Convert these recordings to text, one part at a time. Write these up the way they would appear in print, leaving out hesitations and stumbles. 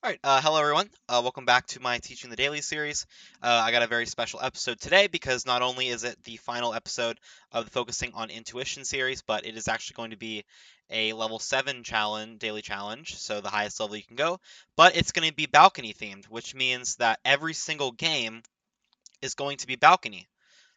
All right, hello everyone. Welcome back to my Teaching the Daily series. I got a very special episode today because not only is it the final episode of the Focusing on Intuition series, but it is actually going to be a level 7 challenge, daily challenge, so the highest level you can go. But it's going to be balcony themed, which means that every single game is going to be balcony.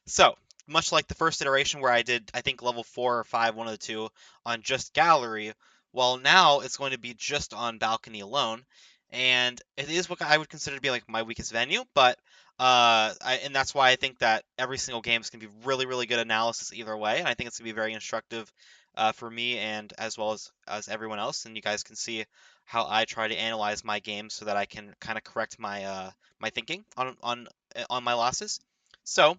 So, much like the first iteration where I did, I think, level 4 or 5, one of the two, on just gallery, well, now it's going to be just on balcony alone. And it is what I would consider to be like my weakest venue, but and that's why I think that every single game is going to be really, really good analysis either way. And I think it's going to be very instructive for me and as well as everyone else. And you guys can see how I try to analyze my games so that I can kind of correct my thinking on my losses. So,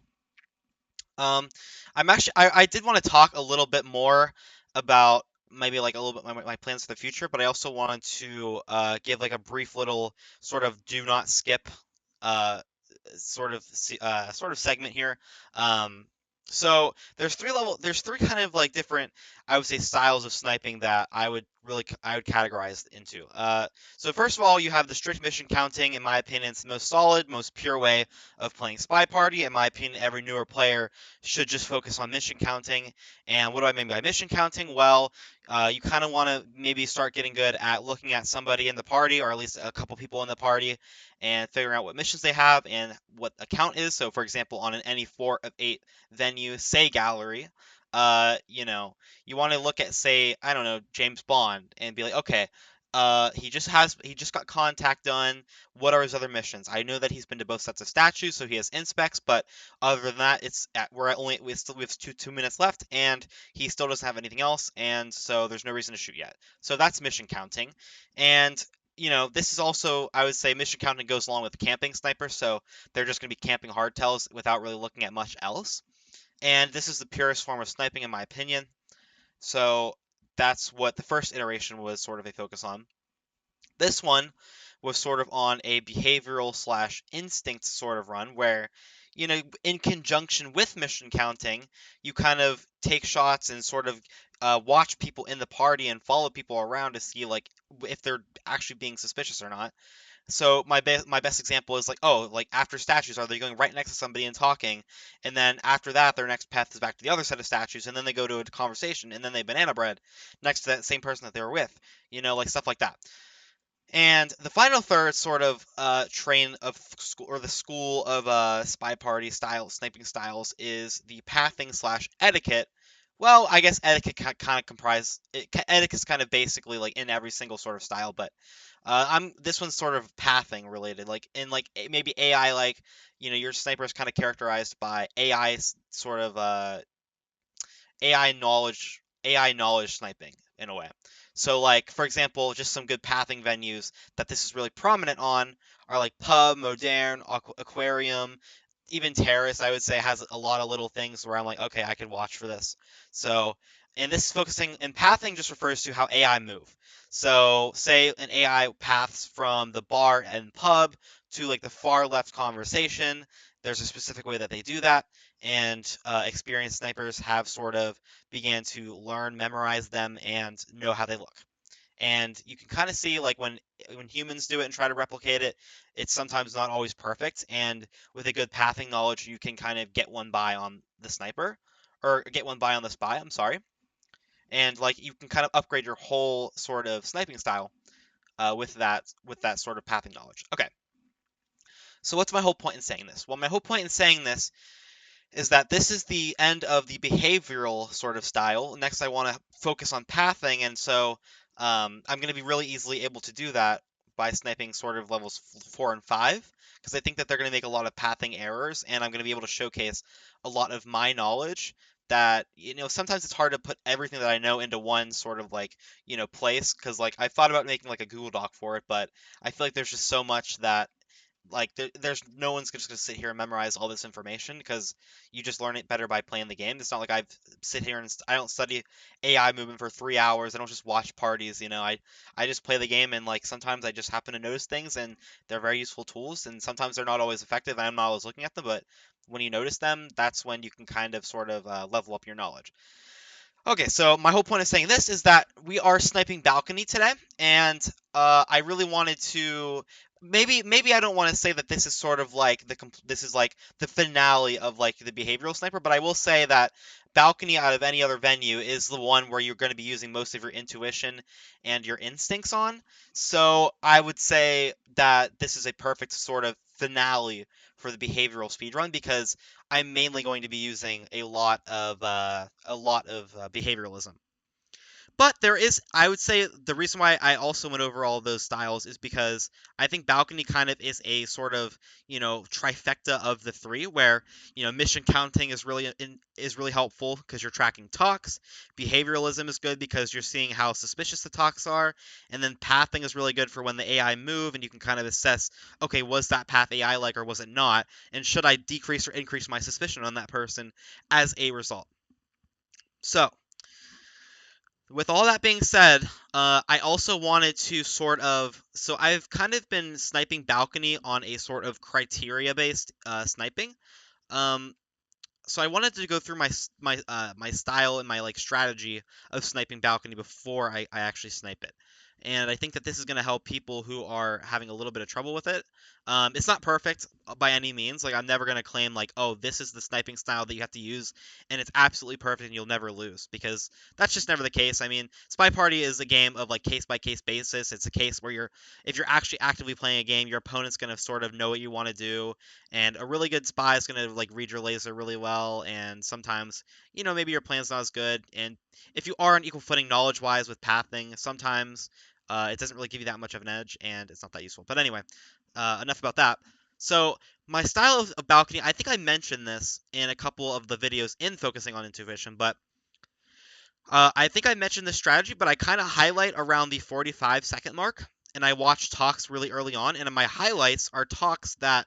um, I did want to talk a little bit more about maybe like a little bit my plans for the future, but I also wanted to give like a brief little sort of do not skip uh, sort of segment here. Um, so there's three kind of like different, I would say, styles of sniping that I would categorize into. So first of all, you have the strict mission counting. In my opinion, it's the most solid, most pure way of playing SpyParty. In my opinion, every newer player should just focus on mission counting. And what do I mean by mission counting? Well, you kind of want to maybe start getting good at looking at somebody in the party, or at least a couple people in the party, and figuring out what missions they have and what the count is. So, for example, on any 4 of 8 venue, say gallery, you want to look at, say, I don't know, James Bond, and be like, okay, he just got contact done. What are his other missions? I know that he's been to both sets of statues, so he has inspects. But other than that, we have two minutes left, and he still doesn't have anything else, and so there's no reason to shoot yet. So that's mission counting, and this is also, I would say, mission counting goes along with camping sniper, so they're just going to be camping hardtails without really looking at much else. And this is the purest form of sniping, in my opinion. So that's what the first iteration was sort of a focus on. This one was sort of on a behavioral slash instinct sort of run where, in conjunction with mission counting, you kind of take shots and sort of watch people in the party and follow people around to see like if they're actually being suspicious or not. So my best example is like, oh, like after statues, are they going right next to somebody and talking, and then after that, their next path is back to the other set of statues, and then they go to a conversation, and then they banana bread next to that same person that they were with, like stuff like that. And the final third sort of train of school or the school of SpyParty style sniping styles is the pathing slash etiquette. Well, I guess etiquette kind of etiquette's kind of basically like in every single sort of style, but I'm this one's sort of pathing related, like in like maybe AI, like your sniper is kind of characterized by sort of AI knowledge sniping in a way. So like for example, just some good pathing venues that this is really prominent on are like Pub, Modern, Aquarium, even Terrace. I would say has a lot of little things where I'm like, okay, I can watch for this. So and this is focusing and pathing just refers to how AI move. So say an AI paths from the bar and pub to like the far left conversation. There's a specific way that they do that, and experienced snipers have sort of began to learn, memorize them, and know how they look. And you can kind of see like when humans do it and try to replicate it, it's sometimes not always perfect. And with a good pathing knowledge, you can kind of get one by on the sniper, or get one by on the spy. I'm sorry, and like you can kind of upgrade your whole sort of sniping style with that sort of pathing knowledge. Okay, so what's my whole point in saying this? Well, my whole point in saying this is that this is the end of the behavioral sort of style. Next, I want to focus on pathing, and so I'm going to be really easily able to do that by sniping sort of levels 4 and 5, because I think that they're going to make a lot of pathing errors, and I'm going to be able to showcase a lot of my knowledge that, sometimes it's hard to put everything that I know into one sort of like, place, because like I thought about making like a Google Doc for it, but I feel like there's just so much that like there's no one's just gonna sit here and memorize all this information because you just learn it better by playing the game. It's not like I don't study AI movement for 3 hours. I don't just watch parties. I just play the game, and like sometimes I just happen to notice things, and they're very useful tools, and sometimes they're not always effective, and I'm not always looking at them. But when you notice them, that's when you can kind of sort of level up your knowledge. Okay, so my whole point of saying this is that we are sniping balcony today, and I really wanted to maybe I don't want to say that this is sort of like this is like the finale of like the behavioral sniper, but I will say that balcony out of any other venue is the one where you're going to be using most of your intuition and your instincts on. So I would say that this is a perfect sort of finale for the behavioral speedrun because I'm mainly going to be using a lot of behavioralism. But there is, I would say, the reason why I also went over all of those styles is because I think balcony kind of is a sort of trifecta of the three, where mission counting is really helpful because you're tracking talks. Behavioralism is good because you're seeing how suspicious the talks are, and then pathing is really good for when the AI move and you can kind of assess, okay, was that path AI like or was it not, and should I decrease or increase my suspicion on that person as a result. So with all that being said, I also wanted to so I've kind of been sniping balcony on a sort of criteria based sniping. Um, so I wanted to go through my style and my like strategy of sniping balcony before I actually snipe it. And I think that this is going to help people who are having a little bit of trouble with it. It's not perfect by any means. Like I'm never going to claim like, oh, this is the sniping style that you have to use, and it's absolutely perfect and you'll never lose because that's just never the case. I mean, Spy Party is a game of like case by case basis. It's a case where if you're actually actively playing a game, your opponent's going to sort of know what you want to do, and a really good spy is going to like read your laser really well, and sometimes maybe your plan's not as good, and if you are on equal footing knowledge wise with pathing, sometimes it doesn't really give you that much of an edge and it's not that useful. But anyway, enough about that. So my style of balcony, I think I mentioned this in a couple of the videos in focusing on intuition, but I think I mentioned this strategy, but I kind of highlight around the 45-second mark, and I watch talks really early on, and my highlights are talks that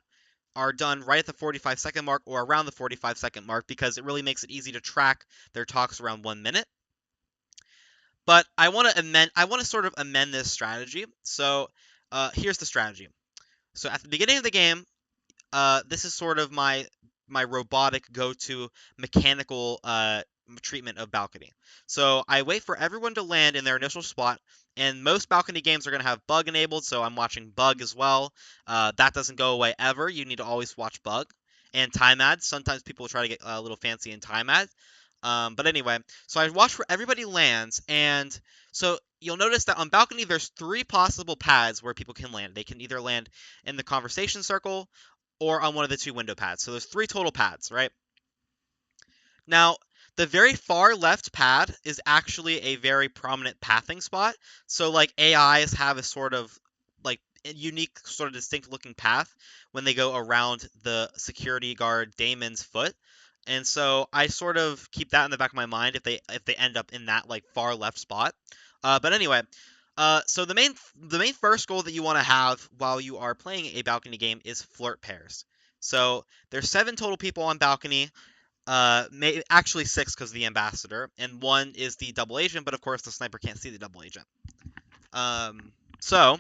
are done right at the 45-second mark or around the 45-second mark because it really makes it easy to track their talks around 1 minute. But I want to sort of amend this strategy. So here's the strategy. So at the beginning of the game, this is sort of my robotic go-to mechanical treatment of balcony. So I wait for everyone to land in their initial spot, and most balcony games are going to have bug enabled, so I'm watching bug as well. That doesn't go away ever. You need to always watch bug and time ads. Sometimes people try to get a little fancy in time ads. But anyway, so I watch for everybody lands, and so you'll notice that on balcony there's three possible pads where people can land. They can either land in the conversation circle or on one of the two window pads. So there's three total pads, right? Now, the very far left pad is actually a very prominent pathing spot. So like AIs have a sort of like unique sort of distinct looking path when they go around the security guard Damon's foot. And so I sort of keep that in the back of my mind if they end up in that like far left spot. But anyway, so the main first goal that you want to have while you are playing a balcony game is flirt pairs. So there's 7 total people on balcony. Actually 6 because of the ambassador, and 1 is the double agent. But of course, the sniper can't see the double agent. So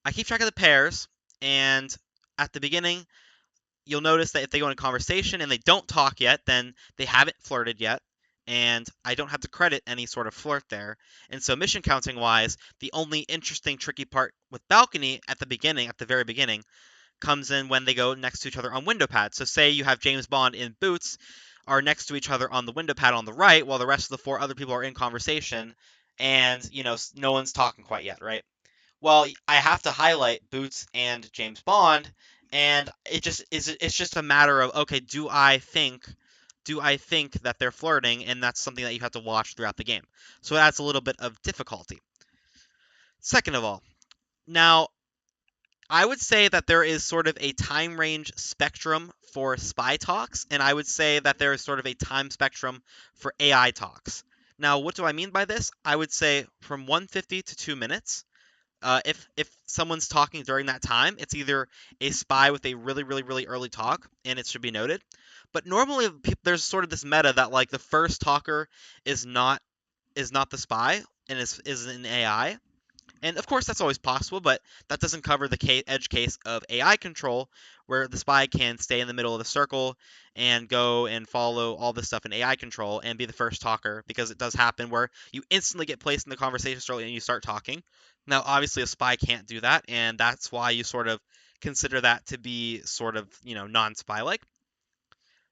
I keep track of the pairs, and at the beginning, you'll notice that if they go in conversation and they don't talk yet, then they haven't flirted yet, and I don't have to credit any sort of flirt there. And so mission counting wise, the only interesting tricky part with balcony at the beginning, at the very beginning, comes in when they go next to each other on window pads. So say you have James Bond and Boots are next to each other on the window pad on the right, while the rest of the 4 other people are in conversation, and no one's talking quite yet, right? Well, I have to highlight Boots and James Bond, and it's just a matter of, okay, do I think that they're flirting, and that's something that you have to watch throughout the game. So it adds a little bit of difficulty. Second of all, now I would say that there is sort of a time range spectrum for spy talks, and I would say that there is sort of a time spectrum for AI talks. Now, what do I mean by this? I would say from 150 to 2 minutes. If someone's talking during that time, it's either a spy with a really really really early talk, and it should be noted. But normally, there's sort of this meta that like the first talker is not the spy and is an AI, And of course, that's always possible, but that doesn't cover the edge case of AI control, where the spy can stay in the middle of the circle and go and follow all this stuff in AI control and be the first talker, because it does happen where you instantly get placed in the conversation early and you start talking. Now, obviously, a spy can't do that, and that's why you sort of consider that to be sort of, non-spy like.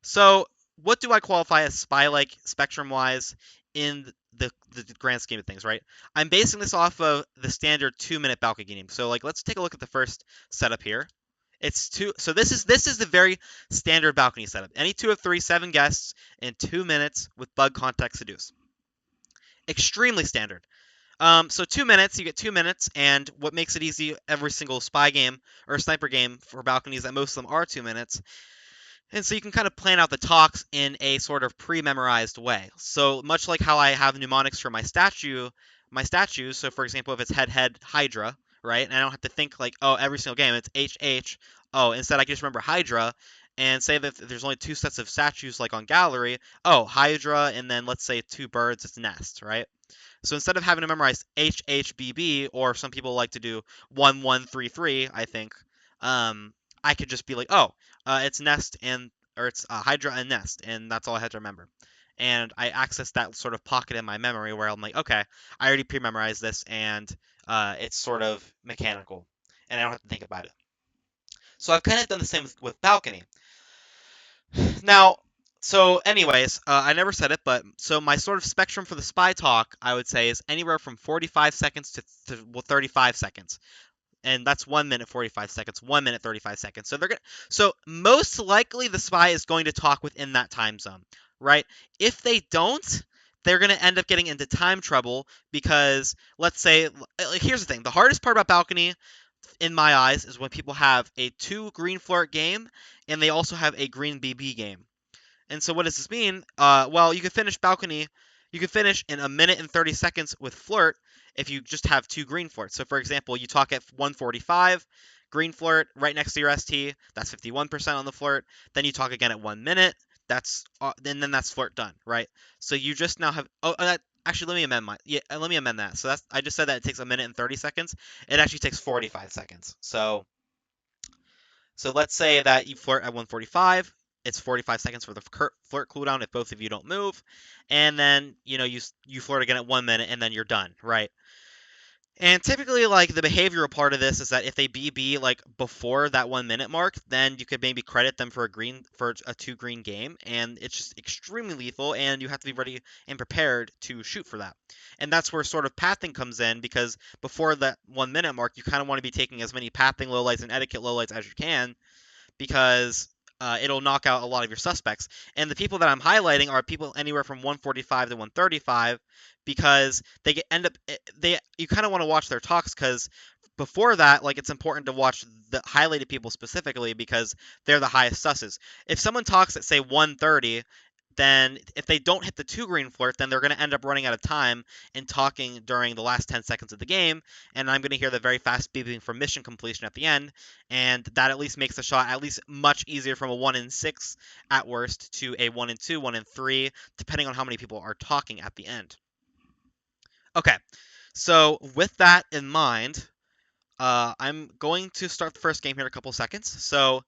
So, what do I qualify as spy-like spectrum-wise in the grand scheme of things, right? I'm basing this off of the standard 2-minute balcony game. So, like, let's take a look at the first setup here. It's two. So this is the very standard balcony setup. Any two of three, 7 guests in 2 minutes with bug context seduce. Extremely standard. So 2 minutes, you get 2 minutes, and what makes it easy, every single spy game or sniper game for balconies, that most of them are 2 minutes, and so you can kind of plan out the talks in a sort of pre-memorized way. So much like how I have mnemonics for my statues. So for example, if it's head Hydra, right, and I don't have to think like, oh, every single game it's HH. Oh, instead I can just remember Hydra, and say that there's only 2 sets of statues like on gallery. Oh, Hydra, and then let's say 2 birds, it's nest, right? So instead of having to memorize HHBB, or some people like to do 1133, I think, I could just be like, oh, it's nest or it's Hydra and nest, and that's all I had to remember. And I access that sort of pocket in my memory where I'm like, okay, I already pre-memorized this, and it's sort of mechanical, and I don't have to think about it. So I've kind of done the same with balcony. Now, so anyways, I never said it, but so my sort of spectrum for the spy talk, I would say, is anywhere from 45 seconds to 35 seconds. And that's 1 minute 45 seconds, 1 minute 35 seconds. So most likely the spy is going to talk within that time zone, right? If they don't, they're going to end up getting into time trouble because, let's say, like, here's the thing: the hardest part about balcony, in my eyes, is when people have a 2 green flirt game and they also have a green BB game. And so what does this mean? Well, you can finish balcony. You can finish in 1 minute and 30 seconds with flirt if you just have 2 green flirts. So for example, you talk at 1:45, green flirt right next to your ST. That's 51% on the flirt. Then you talk again at 1 minute. And then that's flirt done, right? So you just now have. Oh, actually, let me amend let me amend that. So I just said that it takes 1 minute and 30 seconds. It actually takes 45 seconds. So let's say that you flirt at 1:45. It's 45 seconds for the flirt cooldown if both of you don't move, and then you flirt again at 1 minute, and then you're done, right? And typically, like, the behavioral part of this is that if they BB like before that 1 minute mark, then you could maybe credit them for a 2 green game, and it's just extremely lethal, and you have to be ready and prepared to shoot for that. And that's where sort of pathing comes in, because before that 1 minute mark, you kind of want to be taking as many pathing lowlights and etiquette lowlights as you can, because it'll knock out a lot of your suspects. And the people that I'm highlighting are people anywhere from 145 to 135, because you kind of want to watch their talks, because before that, like, it's important to watch the highlighted people specifically because they're the highest susses. If someone talks at, say, 130, then if they don't hit the 2 green flirt, then they're going to end up running out of time and talking during the last 10 seconds of the game, and I'm going to hear the very fast beeping for mission completion at the end, and that at least makes the shot at least much easier from a 1 in 6 at worst to a 1 in 2, 1 in 3, depending on how many people are talking at the end. Okay, so with that in mind, I'm going to start the first game here in a couple seconds. So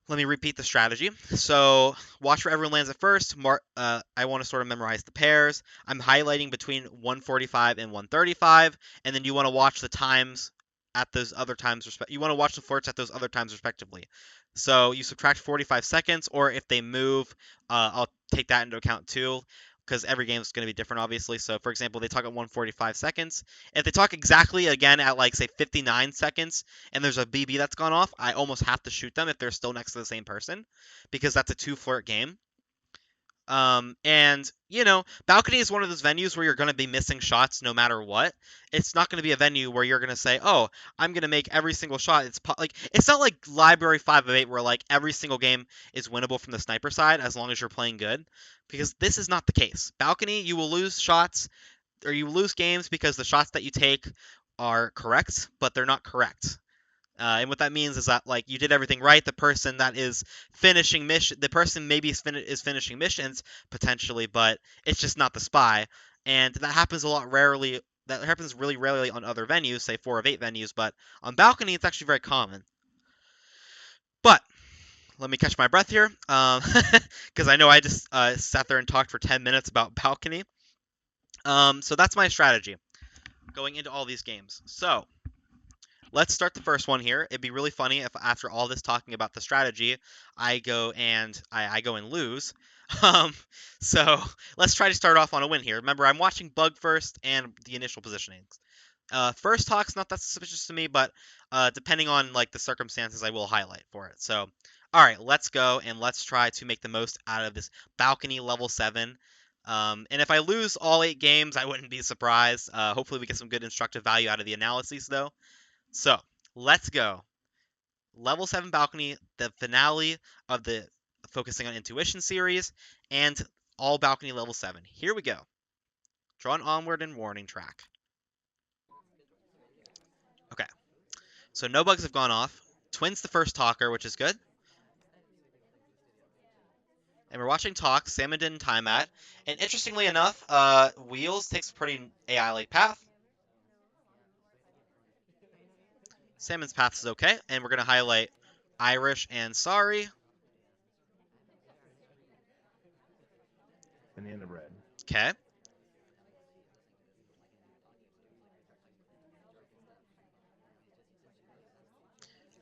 let me repeat the strategy. So watch where everyone lands at first. I want to sort of memorize the pairs. I'm highlighting between 145 and 135, and then you want to watch the times at those other times. You want to watch the flirts at those other times respectively. So you subtract 45 seconds, or if they move, I'll take that into account too, because every game is going to be different, obviously. So, for example, they talk at 145 seconds. If they talk exactly again at, like, say, 59 seconds, and there's a BB that's gone off, I almost have to shoot them if they're still next to the same person, because that's a 2-flirt game. And balcony is one of those venues where you're going to be missing shots no matter what. It's not going to be a venue where you're going to say, oh, I'm going to make every single shot. It's not like Library 5 of 8 where, like, every single game is winnable from the sniper side as long as you're playing good, because this is not the case. Balcony, you will lose shots, or you lose games because the shots that you take are correct, but they're not correct. And what that means is that, like, you did everything right. The person that is finishing the person maybe is finishing missions potentially, but it's just not the spy. And that happens a lot that happens really rarely on other venues, say 4 of 8 venues, but on balcony it's actually very common. But let me catch my breath here, because I know I just sat there and talked for 10 minutes about balcony. So that's my strategy going into all these games. So let's start the first one here. It'd be really funny if after all this talking about the strategy, I go and I go and lose. Um, so let's try to start off on a win here. Remember, I'm watching bug first and the initial positionings. First talk's not that suspicious to me, but depending on like the circumstances, I will highlight for it. So, all right, let's go and let's try to make the most out of this balcony level 7. And if I lose all 8 games, I wouldn't be surprised. Hopefully, we get some good instructive value out of the analyses, though. So, let's go. Level 7 balcony, the finale of the focusing on intuition series, and all balcony level 7. Here we go. Drawn onward and warning track. Okay. So no bugs have gone off. Twin's the first talker, which is good. And we're watching talk. Salmon didn't time at. And interestingly enough, Wheels takes a pretty AI-like path. Salmon's path is okay. And we're going to highlight Irish and Sorry. Banana bread. Okay.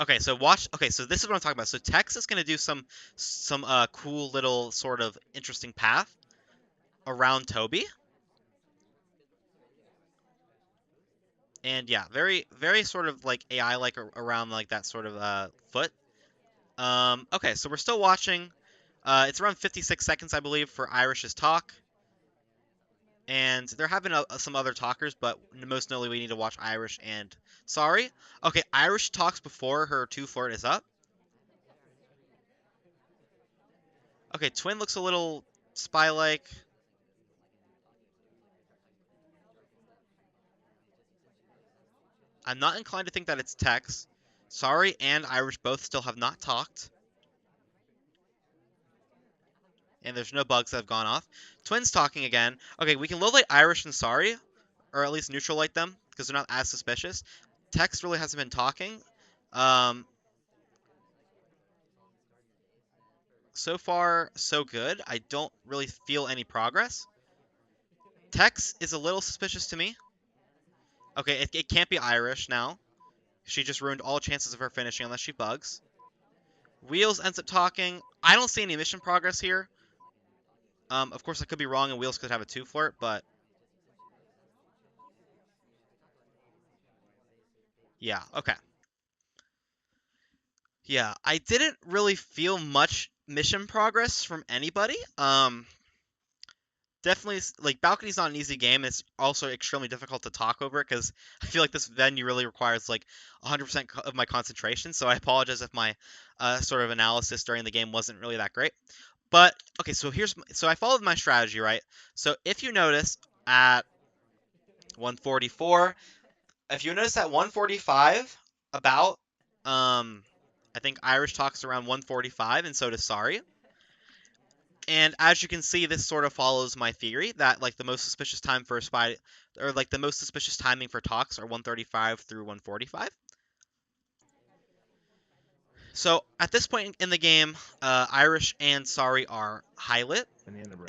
Okay, so watch. Okay, so this is what I'm talking about. So Tex is going to do some cool little sort of interesting path around Toby. And yeah, very sort of like AI like around like that sort of foot. Okay, so we're still watching. It's around 56 seconds, I believe, for Irish's talk. And there have been some other talkers, but most notably we need to watch Irish and Sorry. Okay, Irish talks before her 2 flirt is up. Okay, Twin looks a little spy-like. I'm not inclined to think that it's Tex. Sorry and Irish both still have not talked. And there's no bugs that have gone off. Twin's talking again. Okay, we can low light Irish and Sorry, or at least neutral light them, because they're not as suspicious. Tex really hasn't been talking. So far, so good. I don't really feel any progress. Tex is a little suspicious to me. Okay, it can't be Irish now. She just ruined all chances of her finishing unless she bugs. Wheels ends up talking. I don't see any mission progress here. Of course, I could be wrong, and Wheels could have a 2 flirt, but yeah, okay. Yeah, I didn't really feel much mission progress from anybody. Definitely, like, balcony's not an easy game. It's also extremely difficult to talk over because I feel like this venue really requires like 100% of my concentration. So I apologize if my sort of analysis during the game wasn't really that great. But okay, so so I followed my strategy, right? So if you notice at 144, if you notice at 145, about I think Irish talks around 145, and so does Sorry. And as you can see, this sort of follows my theory that like the most suspicious time for a spy, or like the most suspicious timing for talks are 135 through 145. So at this point in the game, Irish and Sorry are high lit,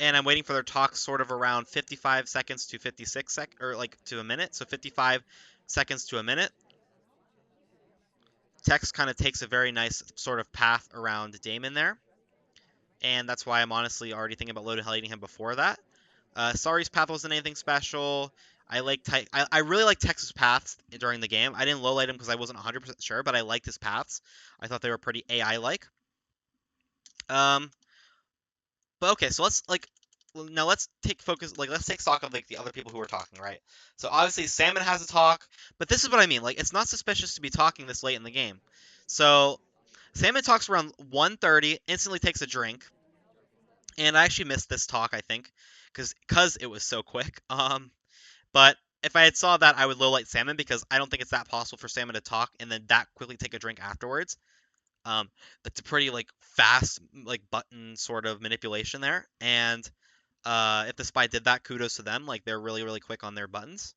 and I'm waiting for their talks sort of around 55 seconds to 56 or like to a minute. So 55 seconds to a minute. Tex kind of takes a very nice sort of path around Damon there, and that's why I'm honestly already thinking about low highlighting him before that. Sorry's path wasn't anything special. I really like Tex's paths during the game. I didn't lowlight him because I wasn't 100% sure, but I liked his paths. I thought they were pretty AI-like. But okay, so let's take focus. Like, let's take stock of like the other people who are talking, right? So obviously Salmon has a talk, but this is what I mean. Like, it's not suspicious to be talking this late in the game. So Salmon talks around 1:30, instantly takes a drink, and I actually missed this talk, I think, because it was so quick. But if I had saw that, I would low light Salmon because I don't think it's that possible for Salmon to talk and then that quickly take a drink afterwards. That's a pretty like fast like button sort of manipulation there. And if the spy did that, kudos to them. Like they're really quick on their buttons.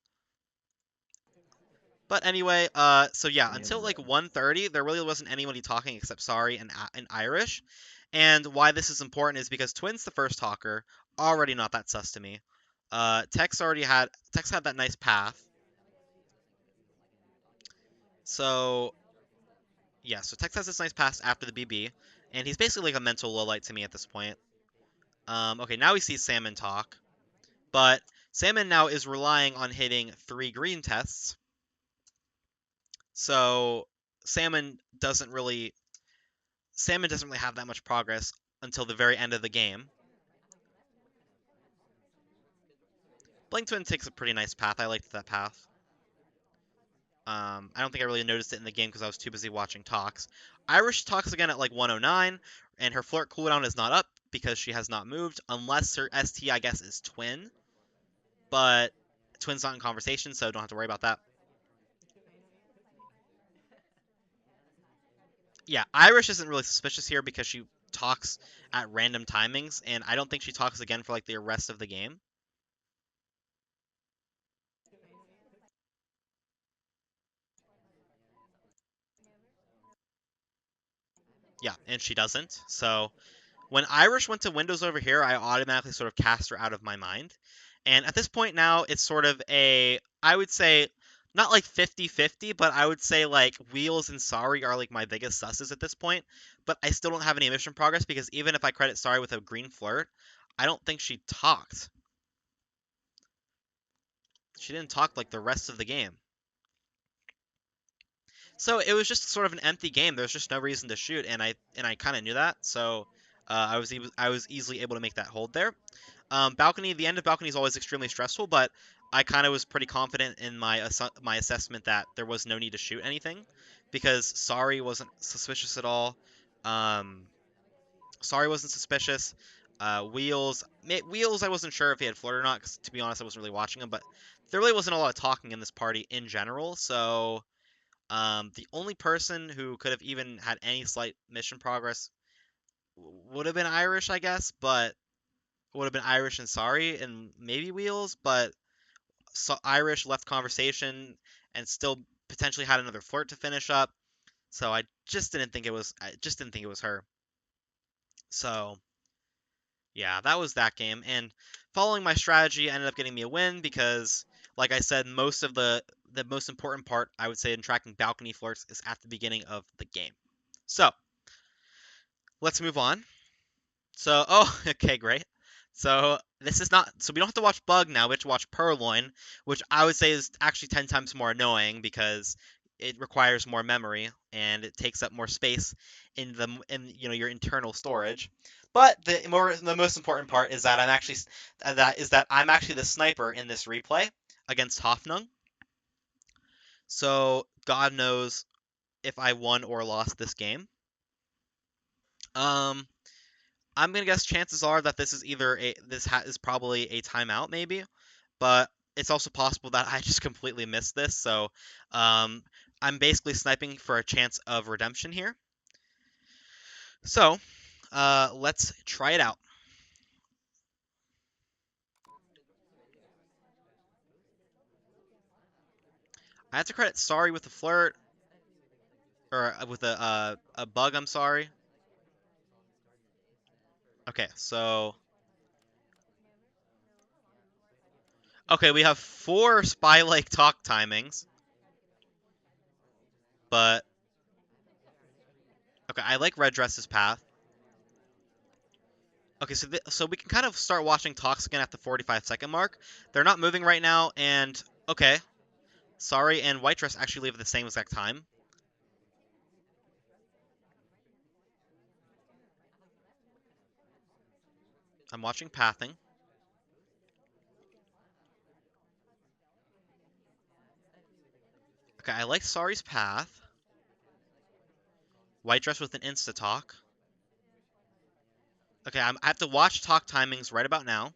But anyway, so yeah, until like 1:30, there really wasn't anybody talking except Sorry and Irish. And why this is important is because Twin's the first talker, already not that sus to me. Tex had that nice path. So yeah, so Tex has this nice pass after the BB, and he's basically like a mental low light to me at this point. Okay, now he sees Salmon talk, but Salmon now is relying on hitting 3 green tests. So Salmon doesn't really have that much progress until the very end of the game. Blink Twin takes a pretty nice path. I liked that path. I don't think I really noticed it in the game because I was too busy watching talks. Irish talks again at like 109, and her flirt cooldown is not up because she has not moved, unless her ST, I guess, is Twin. But Twin's not in conversation, so don't have to worry about that. Yeah, Irish isn't really suspicious here because she talks at random timings, and I don't think she talks again for like the rest of the game. Yeah, and she doesn't. So when Irish went to Windows over here, I automatically sort of cast her out of my mind. And at this point now, it's sort of I would say, not like 50-50, but I would say like Wheels and Sorry are like my biggest susses at this point. But I still don't have any mission progress because even if I credit Sorry with a green flirt, I don't think she talked. She didn't talk like the rest of the game. So it was just sort of an empty game. There's just no reason to shoot, and I kind of knew that. So I was easily able to make that hold there. Balcony, the end of Balcony is always extremely stressful, but I kind of was pretty confident in my assessment that there was no need to shoot anything because Sorry wasn't suspicious at all. Um, Sorry wasn't suspicious. Wheels, I wasn't sure if he had flirt or not, 'cause to be honest, I wasn't really watching him, but there really wasn't a lot of talking in this party in general, so the only person who could have even had any slight mission progress would have been Irish, I guess, but would have been Irish and Sorry and maybe Wheels, but Irish left conversation and still potentially had another flirt to finish up. So I just didn't think it was her. So yeah, that was that game. And following my strategy ended up getting me a win because, like I said, the most important part I would say in tracking balcony flirts is at the beginning of the game. So let's move on. So, oh, okay, great. So this is not. So we don't have to watch Bug now. We have to watch Purloin, which I would say is actually 10 times more annoying because it requires more memory and it takes up more space in your internal storage. But the most important part is that I'm actually the sniper in this replay against Hoffnung. So God knows if I won or lost this game. Um, I'm gonna guess chances are that this is either is probably a timeout maybe, but it's also possible that I just completely missed this. So um, I'm basically sniping for a chance of redemption here. So let's try it out. I have to credit Sorry with a flirt or with a bug. I'm sorry. Okay, so okay, we have 4 spy-like talk timings, but okay, I like Red Dress's path. Okay, so we can kind of start watching talks again at the 45-second mark. They're not moving right now, and okay, Sorry and White Dress actually leave at the same exact time. I'm watching pathing. Okay, I like Sorry's path. White Dress with an insta talk. Okay, I have to watch talk timings right about now.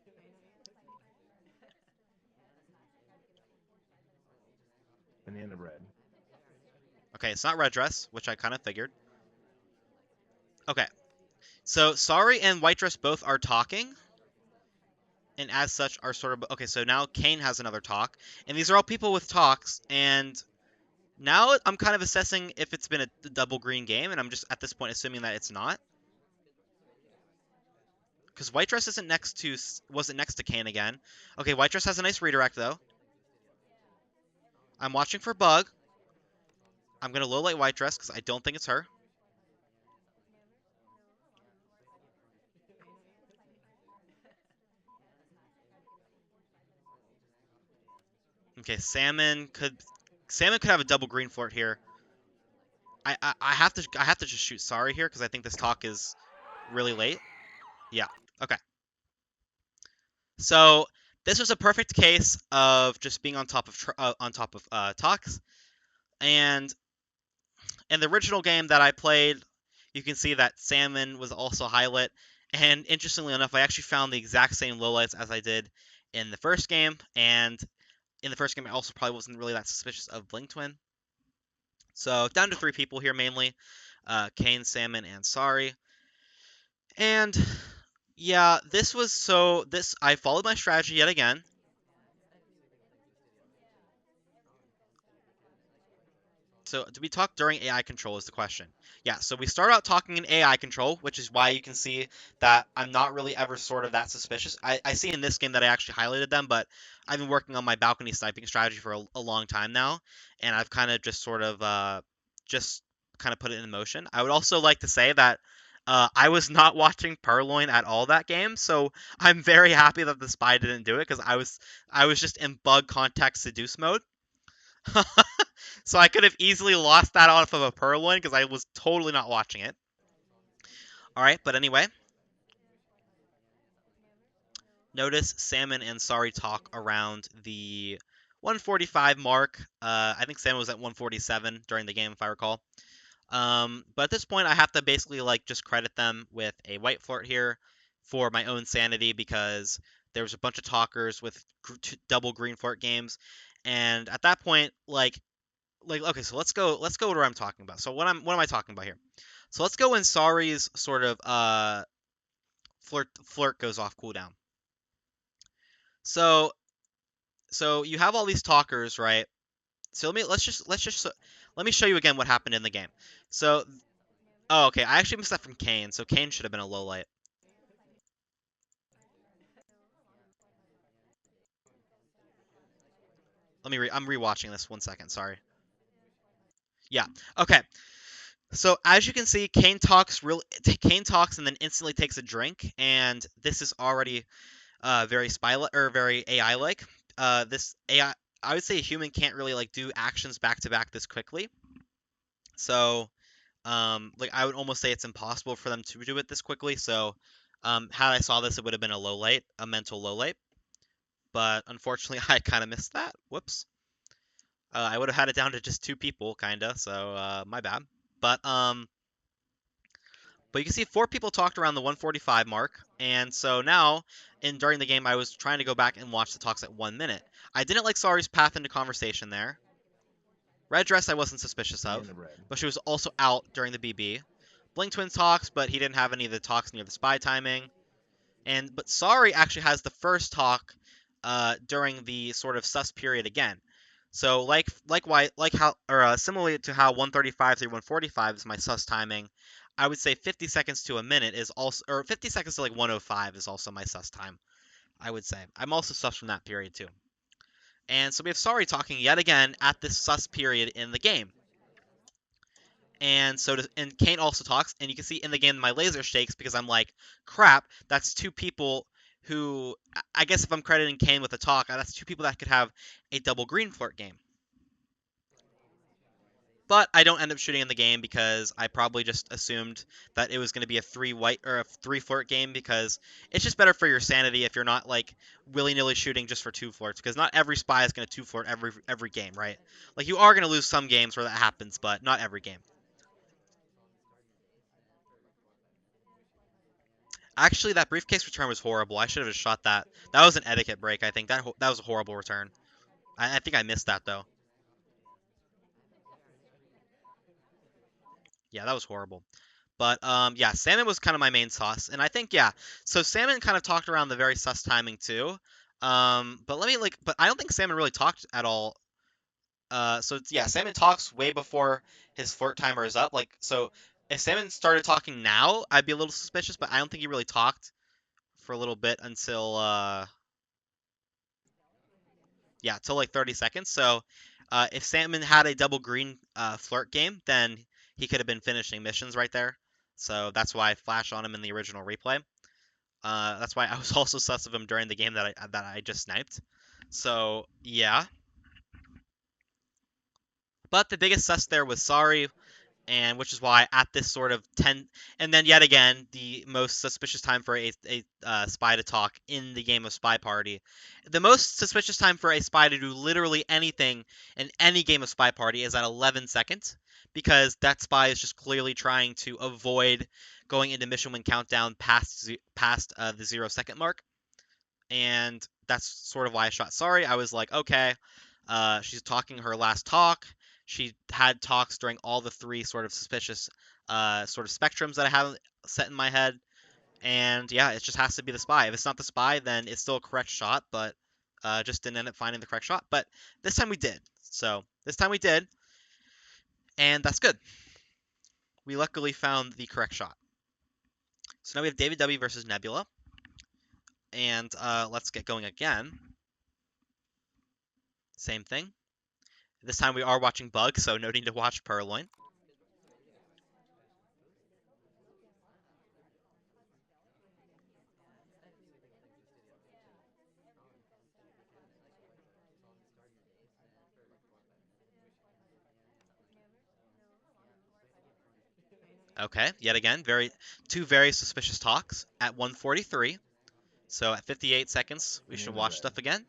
Banana bread. Okay, it's not Red Dress, which I kind of figured. Okay, so Sorry and White Dress both are talking, and as such are sort of okay. So now Kane has another talk, and these are all people with talks, and Now I'm kind of assessing if it's been a double green game, and I'm just at this point assuming that it's not. Because White Dress isn't next to wasn't next to Kane again. Okay, White Dress has a nice redirect though. I'm watching for Bug. I'm gonna low light White Dress because I don't think it's her. Okay, Salmon could have a double green flirt here. I have to just shoot sorry here because I think this talk is really late. Yeah. Okay. So this was a perfect case of just being on top of talks. And in the original game that I played, you can see that Salmon was also highlit. And interestingly enough, I actually found the exact same lowlights as I did in the first game. And in the first game, I also probably wasn't really that suspicious of Blink Twin. So down to three people here mainly: Kane, Salmon, and Sari. And yeah, this I followed my strategy yet again. So, do we talk during AI control is the question. Yeah, so we start out talking in AI control, which is why you can see that I'm not really ever sort of that suspicious. I see in this game that I actually highlighted them, but I've been working on my balcony sniping strategy for a long time now, and I've kind of just kind of put it in motion. I would also like to say that I was not watching Purloin at all that game, so I'm very happy that the spy didn't do it because I was just in bug contact seduce mode. So I could have easily lost that off of a Purloin because I was totally not watching it. All right, but anyway, notice Salmon and Sari talk around the 145 mark. I think Salmon was at 147 during the game, if I recall. But at this point, I have to basically like just credit them with a white flirt here for my own sanity because there was a bunch of talkers with double green flirt games, and at that point, like okay, so let's go to where I'm talking about. So what am I talking about here? So let's go when Sari's sort of flirt goes off cooldown. So so you have all these talkers, right? So let me show you again what happened in the game. So oh okay, I actually missed that from Kane. So Kane should have been a low light. I'm rewatching this 1 second. Sorry. Yeah. Okay. So as you can see, Kane talks and then instantly takes a drink, and this is already very or very AI like. This I would say a human can't really like do actions back to back this quickly. So like I would almost say it's impossible for them to do it this quickly. So had I saw this, it would have been a low light, a mental low light. But unfortunately, I kind of missed that. Whoops. I would have had it down to just two people, kinda. So my bad. But um, But you can see four people talked around the 145 mark, and so now, in during the game, I was trying to go back and watch the talks at 1 minute. I didn't like Sari's path into conversation there. Red Dress I wasn't suspicious of, Banana bread. but she was also out during the BB. Blink Twins talks, but he didn't have any of the talks near the spy timing. But Sari actually has the first talk during the sort of sus period again. So like how or similarly to how 135 through 145 is my sus timing, I would say 50 seconds to a minute is also or 50 seconds to like 105 is also my sus time. I would say I'm also sus from that period too. And so we have Sari talking yet again at this sus period in the game. And Kane also talks, and you can see in the game my laser shakes because I'm like, crap, that's two people who I guess if I'm crediting Kane with a talk, that's two people that could have a double green flirt game. But I don't end up shooting in the game because I probably just assumed that it was going to be a three white or a three flirt game because it's just better for your sanity if you're not like willy nilly shooting just for two flirts because not every spy is going to two flirt every game, right? Like you are going to lose some games where that happens, but not every game. Actually, that briefcase return was horrible. I should have just shot that. That was an etiquette break. I think that was a horrible return. I think I missed that though. Yeah, that was horrible. But yeah, Salmon was kind of my main sauce, and I think yeah. So Salmon kind of talked around the very sus timing too. But I don't think Salmon really talked at all. Yeah, Salmon talks way before his flirt timer is up. Like, so if Salmon started talking now, I'd be a little suspicious, but I don't think he really talked for a little bit until yeah, till like 30 seconds. So if Salmon had a double green flirt game, then he could have been finishing missions right there. So that's why I flashed on him in the original replay. That's why I was also sus of him during the game that I just sniped. So yeah, but the biggest sus there was Sorry, and which is why at this sort of 10, and then yet again the most suspicious time for a spy to talk in the game of SpyParty, the most suspicious time for a spy to do literally anything in any game of SpyParty is at 11 seconds, because that spy is just clearly trying to avoid going into mission win countdown past the 0 second mark, and that's sort of why I shot Sorry. I was like, okay, she's talking her last talk. She had talks during all the three sort of suspicious sort of spectrums that I have set in my head. And yeah, it just has to be the spy. If it's not the spy, then it's still a correct shot, but just didn't end up finding the correct shot. But this time we did. So this time we did, and that's good. We luckily found the correct shot. So now we have David W versus Nebula, and let's get going again. Same thing. This time we are watching Bug, so no need to watch Purloin. Okay, yet again, two very suspicious talks at 1:43. So at 58 seconds, we should Banana watch bread. stuff again.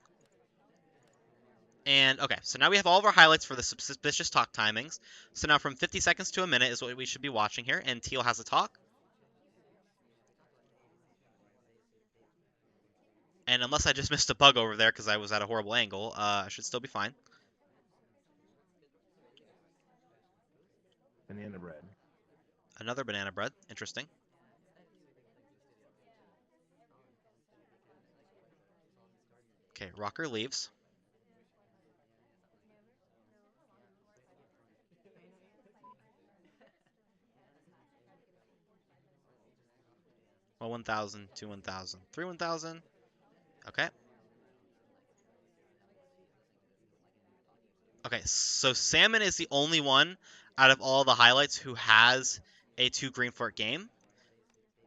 And okay, so now we have all of our highlights for the suspicious talk timings. So now from 50 seconds to a minute is what we should be watching here, and Teal has a talk. And unless I just missed a bug over there because I was at a horrible angle, I should still be fine. Banana bread. Another banana bread, interesting. Okay, Rocker leaves. Well, 1,000, 2 1,000, 3 1,000. Okay. Okay, so Salmon is the only one out of all the highlights who has a 2 green flirt game.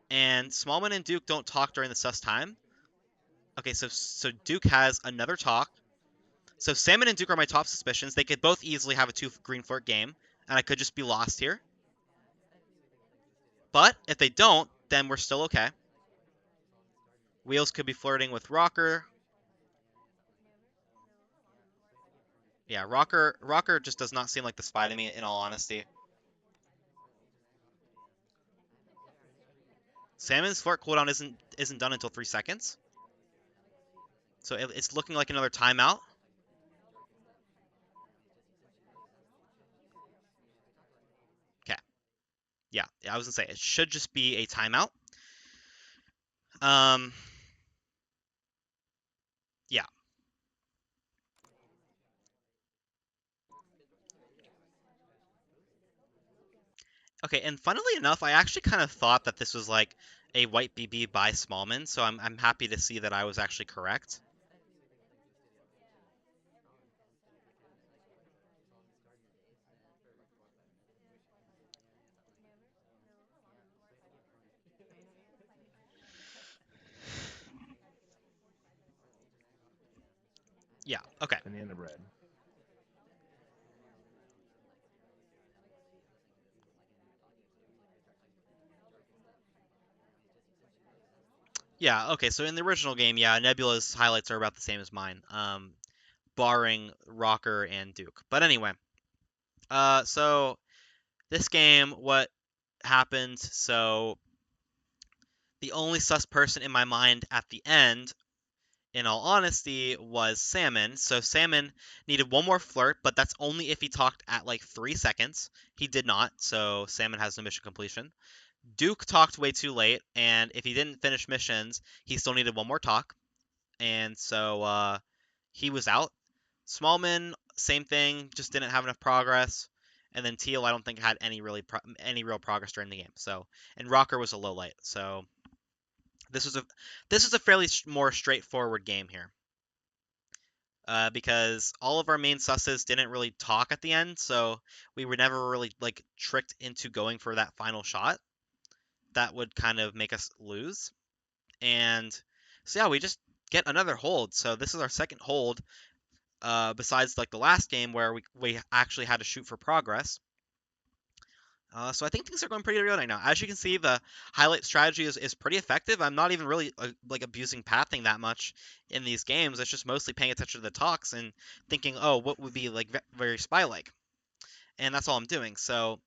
And Smallman and Duke don't talk during the sus time. Okay, so Duke has another talk. So Salmon and Duke are my top suspicions. They could both easily have a 2 green flirt game, and I could just be lost here. But if they don't, then we're still okay. Wheels could be flirting with Rocker. Yeah, Rocker just does not seem like the spy to me, in all honesty. Salmon's flirt cooldown isn't done until 3 seconds. So it's looking like another timeout. Okay. Yeah, I was gonna say it should just be a timeout. Um, yeah. Okay, and funnily enough, I actually kind of thought that this was like a white BB by Smallman, so I'm happy to see that I was actually correct. Yeah. Okay. Banana bread. Yeah. Okay. So in the original game, yeah, Nebula's highlights are about the same as mine, barring Rocker and Duke. But anyway, so this game, what happened? So the only sus person in my mind at the end, in all honesty, was Salmon. So Salmon needed one more flirt, but that's only if he talked at like 3 seconds. He did not, so Salmon has no mission completion. Duke talked way too late, and if he didn't finish missions, he still needed one more talk, and so he was out. Smallman same thing, just didn't have enough progress. And then teal, I don't think had any real progress during the game. So, and rocker was a low light. So this was a fairly more straightforward game here. Because all of our main susses didn't really talk at the end, so we were never really like tricked into going for that final shot. That would kind of make us lose. And so yeah, we just get another hold. So this is our second hold, besides like the last game where we actually had to shoot for progress. So I think things are going pretty good right now. As you can see, the highlight strategy is pretty effective. I'm not even really like abusing pathing that much in these games. It's just mostly paying attention to the talks and thinking, oh, what would be like very spy-like, and that's all I'm doing. So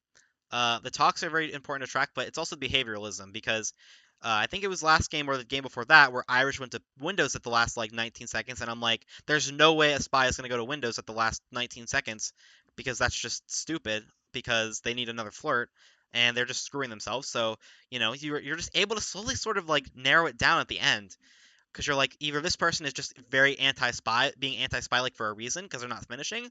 the talks are very important to track, but it's also behavioralism because I think it was last game or the game before that where Irish went to Windows at the last like 19 seconds, and I'm like, there's no way a spy is going to go to Windows at the last 19 seconds because that's just stupid because they need another flirt and they're just screwing themselves. So you're just able to slowly sort of like narrow it down at the end because you're like either this person is just very anti-spy, being anti-spy like for a reason because they're not finishing,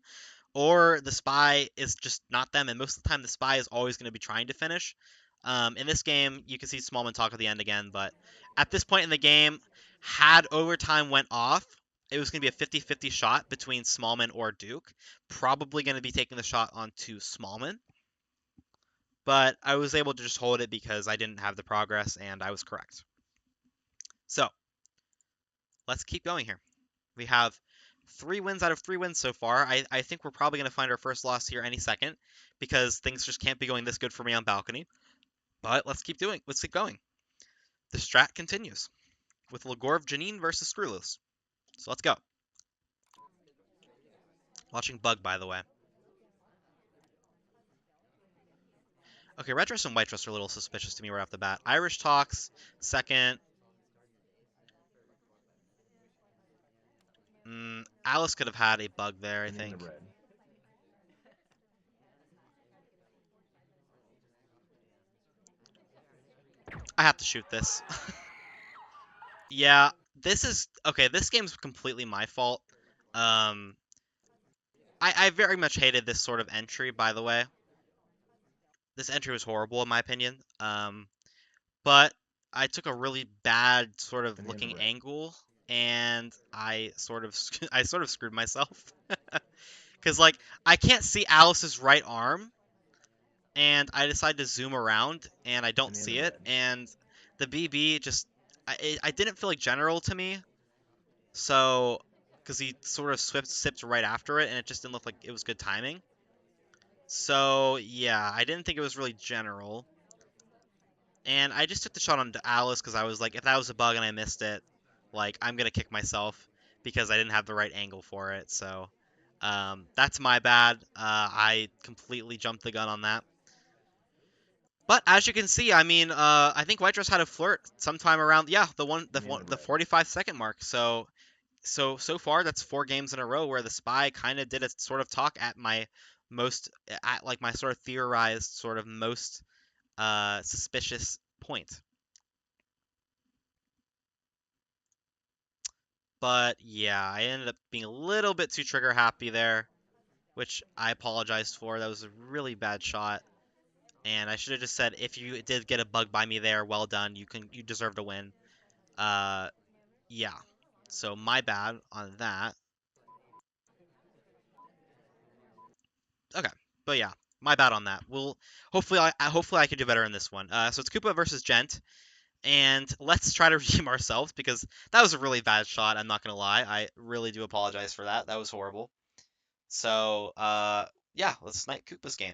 or the spy is just not them, and most of the time the spy is always going to be trying to finish. In this game, you can see Smallman talk at the end again, but at this point in the game, had overtime went off, it was going to be a 50-50 shot between Smallman or Duke. Probably going to be taking the shot onto Smallman, but I was able to just hold it because I didn't have the progress, and I was correct. So, let's keep going here. We have 3 wins out of 3 wins so far. I think we're probably going to find our first loss here any second because things just can't be going this good for me on balcony. But let's keep doing. Let's keep going. The strat continues with Lagorv Janine versus Screwloose. So let's go. Watching Bug, by the way. Okay, red dress and white dress are a little suspicious to me right off the bat. Irish talks second. Alice could have had a bug there, I Banana think. bread. I have to shoot this. Yeah, this is okay. This game's completely my fault. Um, I very much hated this sort of entry, by the way. This entry was horrible in my opinion. But I took a really bad sort of Banana looking bread. angle, and I sort of I sort of screwed myself because like I can't see Alice's right arm, and I decide to zoom around, and I don't Banana see it, bread. and the BB just I didn't feel like general to me, so because he sort of sipped right after it, and it just didn't look like it was good timing. So yeah, I didn't think it was really general. And I just took the shot on Alice because I was like, if that was a bug and I missed it, like I'm gonna kick myself because I didn't have the right angle for it. So that's my bad. I completely jumped the gun on that. But as you can see, I mean, I think White Dress had a flirt sometime around Banana the bread. 45-second mark. So far that's 4 games in a row where the spy kind of did a sort of talk at my like my sort of theorized sort of most suspicious point. But yeah, I ended up being a little bit too trigger happy there, which I apologized for. That was a really bad shot. And I should have just said, if you did get a bug by me there, well done. You deserve to win. Uh, yeah. So my bad on that. Okay, but yeah, my bad on that. We'll hopefully I can do better in this one. So it's Koopa versus Gent, and let's try to redeem ourselves because that was a really bad shot. I'm not gonna lie. I really do apologize for that. That was horrible. So, yeah, let's snipe Koopa's game.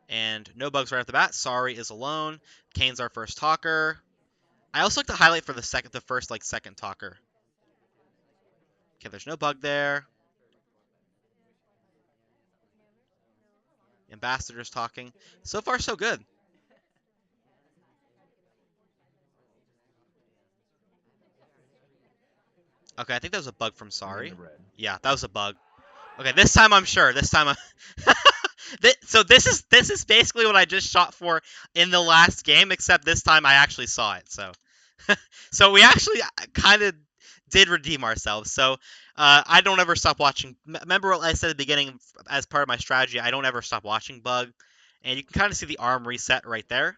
And no bugs right off the bat. Sorry is alone. Kane's our first talker. I also like to highlight for the first like second talker. Okay, there's no bug there. Ambassador's talking. So far, so good. Okay, I think that was a bug from Banana Sorry. bread. Yeah, that was a bug. Okay, this time I'm sure. This time I'm. So this is basically what I just shot for in the last game, except this time I actually saw it. So so we actually kind of did redeem ourselves. So I don't ever stop watching. Remember what I said at the beginning as part of my strategy? I don't ever stop watching Bug, and you can kind of see the arm reset right there,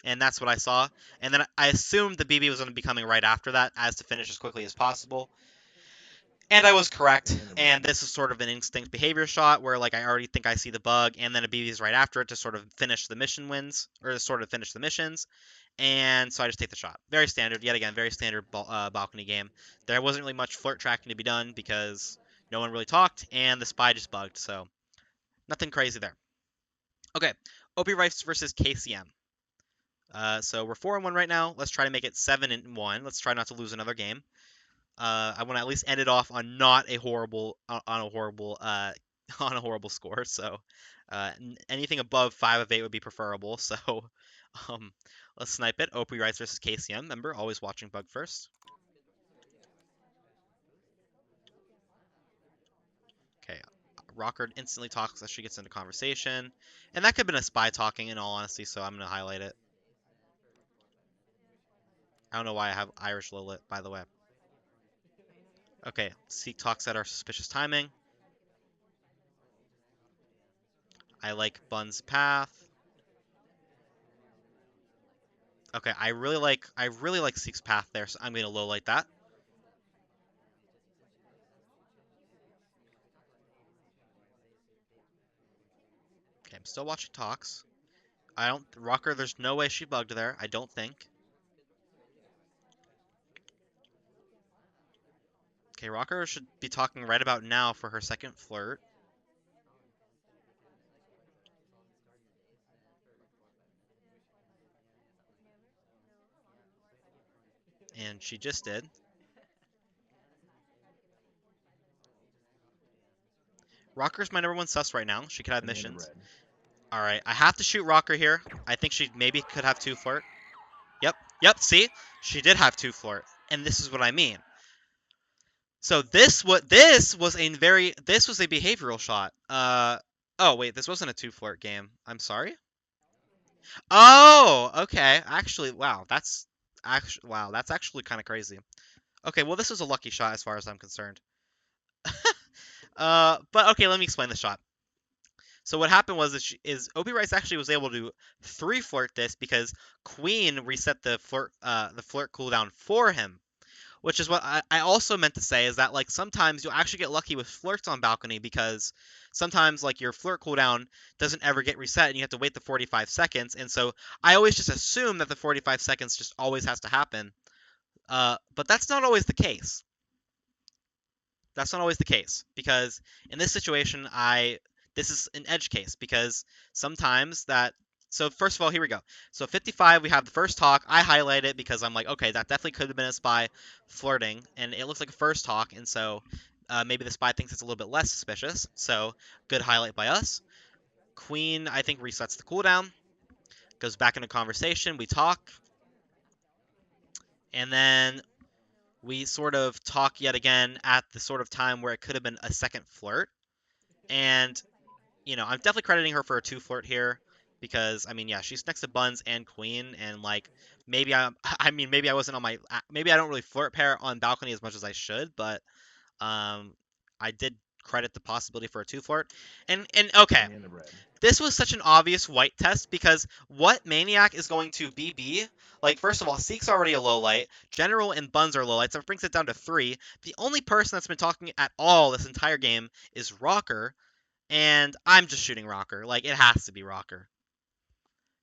and that's what I saw. And then I assumed the BB was going to be coming right after that, as to finish as quickly as possible. And I was correct. Banana And bread. this is sort of an instinct behavior shot where like I already think I see the bug, and then a BB is right after it to sort of finish the mission wins or to sort of finish the missions. And so I just take the shot. Very standard, yet again, very standard balcony game. There wasn't really much flirt tracking to be done because no one really talked, and the spy just bugged. So nothing crazy there. Okay, Opie Rice versus KCM. So we're 4-1 right now. Let's try to make it 7-1. Let's try not to lose another game. I want to at least end it off on not a horrible on a horrible on a horrible score. So anything above 5 of 8 would be preferable. So um, let's snipe it. Opie Rice versus KCM. Remember, always watching Bug first. Okay, Rocker instantly talks as she gets into conversation, and that could have been a spy talking in all honesty. So I'm gonna highlight it. I don't know why I have Irish Lilith, by the way. Okay, Seek talks at our suspicious timing. I like Bun's path. Okay, I really like Seek's path there, so I'm gonna low light that. Okay, I'm still watching talks. I don't Rocker, there's no way she bugged there, I don't think. Okay, Rocker should be talking right about now for her second flirt. And she just did. Rocker's my number one sus right now. She could have Banana missions. bread. Alright, I have to shoot Rocker here. I think she maybe could have two flirt. Yep, see? She did have two flirt. And this is what I mean. So this was a behavioral shot. Oh wait, this wasn't a two flirt game. I'm sorry. Oh, okay. That's actually kind of crazy. Okay, well this is a lucky shot as far as I'm concerned. But okay, let me explain the shot. So what happened was Opie Rice actually was able to three flirt this because Queen reset the flirt cooldown for him. Which is what I also meant to say is that like sometimes you'll actually get lucky with flirts on balcony because sometimes like your flirt cooldown doesn't ever get reset and you have to wait the 45 seconds. And so I always just assume that the 45 seconds just always has to happen. But that's not always the case. That's not always the case because in this situation, this is an edge case because sometimes that. So first of all, here we go. So 55, we have the first talk. I highlight it because I'm like, okay, that definitely could have been a spy flirting, and it looks like a first talk, and so maybe the spy thinks it's a little bit less suspicious. So good highlight by us. Queen, I think, resets the cooldown, goes back into conversation. We talk, and then we sort of talk yet again at the sort of time where it could have been a second flirt. And I'm definitely crediting her for a two flirt here because I mean, yeah, she's next to Buns and Queen, and like maybe I mean, maybe I wasn't on maybe I don't really flirt pair on balcony as much as I should, but um, I did credit the possibility for a two flirt, and okay, Banana bread. this was such an obvious white test because what maniac is going to BB? Like, first of all, Seek's already a low light. General and Buns are low lights. So it brings it down to 3. The only person that's been talking at all this entire game is Rocker, and I'm just shooting Rocker. Like, it has to be Rocker.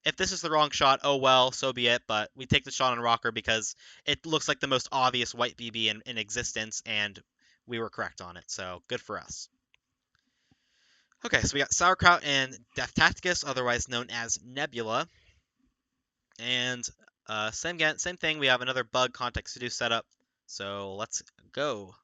If this is the wrong shot, oh well, so be it. But we take the shot on Rocker because it looks like the most obvious white BB in existence, and we were correct on it. So good for us. Okay, so we got Sauerkraut and Death Tacticus, otherwise known as Nebula. And same thing. We have another bug context to do setup. So let's go.